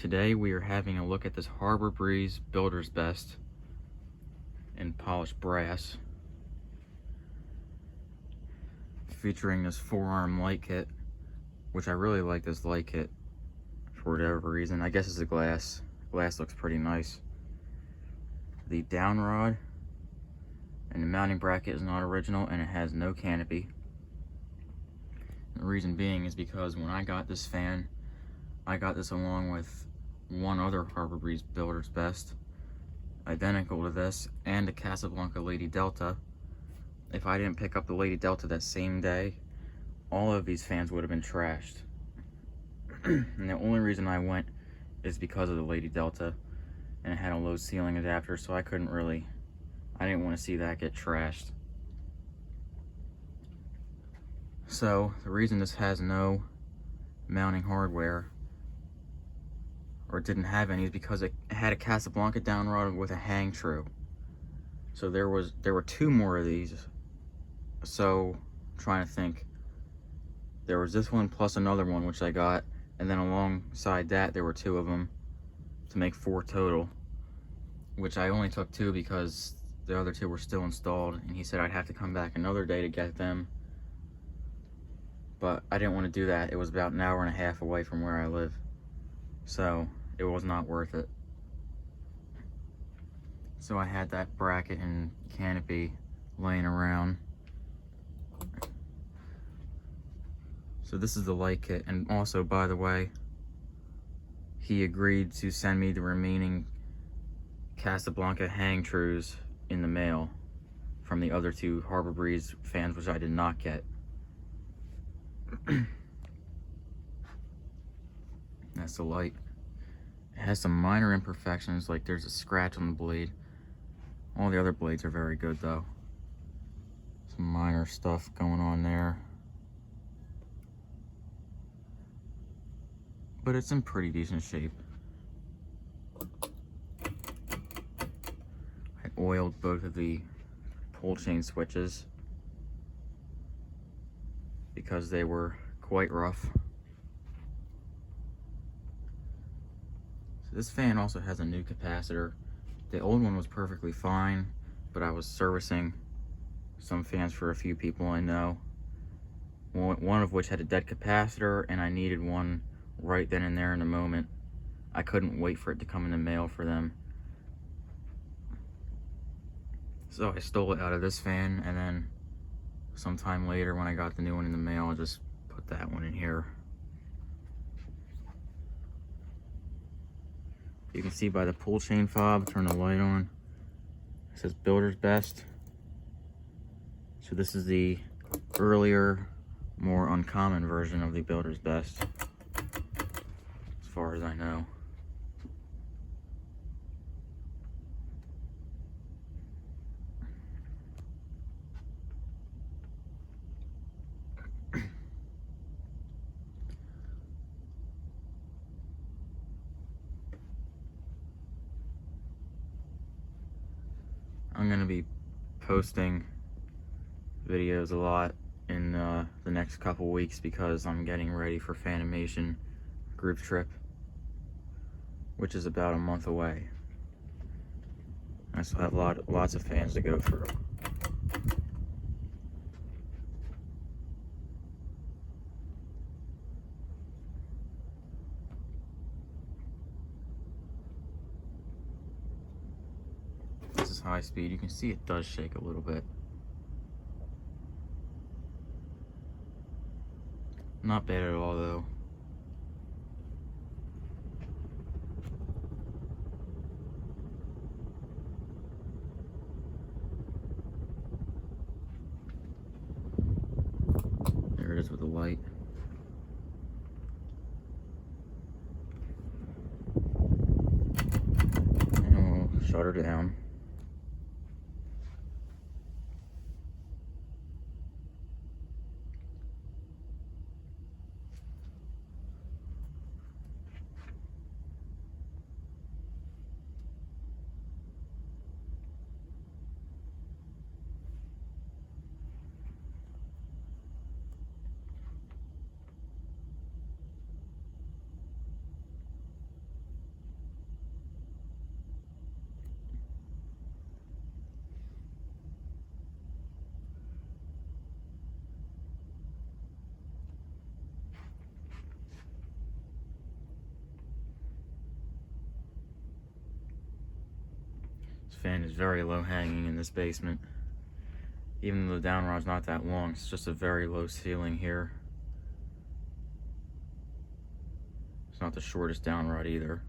Today we are having a look at this Harbor Breeze Builder's Best in polished brass, featuring this 4-arm light kit, which I really like this light kit for whatever reason. I guess it's the glass. Glass looks pretty nice. The down rod and the mounting bracket is not original, and it has no canopy. The reason being is because when I got this fan, I got this along with one other Harbor Breeze Builder's Best, identical to this, and a Casablanca Lady Delta. If I didn't pick up the Lady Delta that same day, all of these fans would have been trashed. And the only reason I went is because of the Lady Delta, and it had a low ceiling adapter, so I didn't want to see that get trashed. So the reason this has no mounting hardware, or it didn't have any, is because it had a Casablanca down rod with a hang true. So there were two more of these. So I'm trying to think, there was this one plus another one which I got, and then alongside that there were two of them to make 4 total, which I only took 2 because the other 2 were still installed, and he said I'd have to come back another day to get them, but I didn't want to do that. It was about an hour and a half away from where I live, so it was not worth it. So I had that bracket and canopy laying around. So this is the light kit, and also, by the way, he agreed to send me the remaining Casablanca hang trues in the mail from the other 2 Harbor Breeze fans, which I did not get. That's the light. It has some minor imperfections, like there's a scratch on the blade. All the other blades are very good though. Some minor stuff going on there, but it's in pretty decent shape. I oiled both of the pull chain switches because they were quite rough. So this fan also has a new capacitor. The old one was perfectly fine, but I was servicing some fans for a few people I know, one of which had a dead capacitor, and I needed one right then and there in the moment. I couldn't wait for it to come in the mail for them. So I stole it out of this fan, and then sometime later when I got the new one in the mail, I just put that one in here. You can see by the pull chain fob, turn the light on, it says Builder's Best. So this is the earlier, more uncommon version of the Builder's Best, as far as I know. I'm going to be posting videos a lot in the next couple weeks because I'm getting ready for Fanimation group trip, which is about a month away. I still have lots of fans to go through. This is high speed. You can see it does shake a little bit. Not bad at all though. There it is with the light. And we'll shut her down. fan is very low hanging in this basement. Even though the down rod's not that long, it's just a very low ceiling here. It's not the shortest down rod either.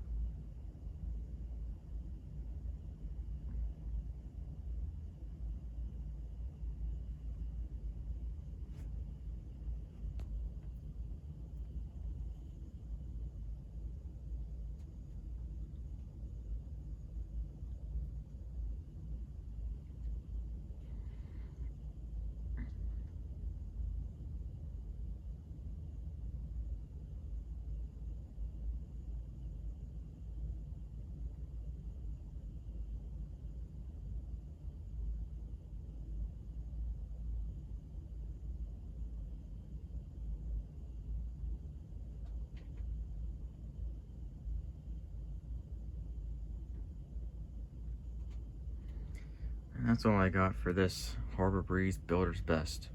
And that's all I got for this Harbor Breeze Builder's Best.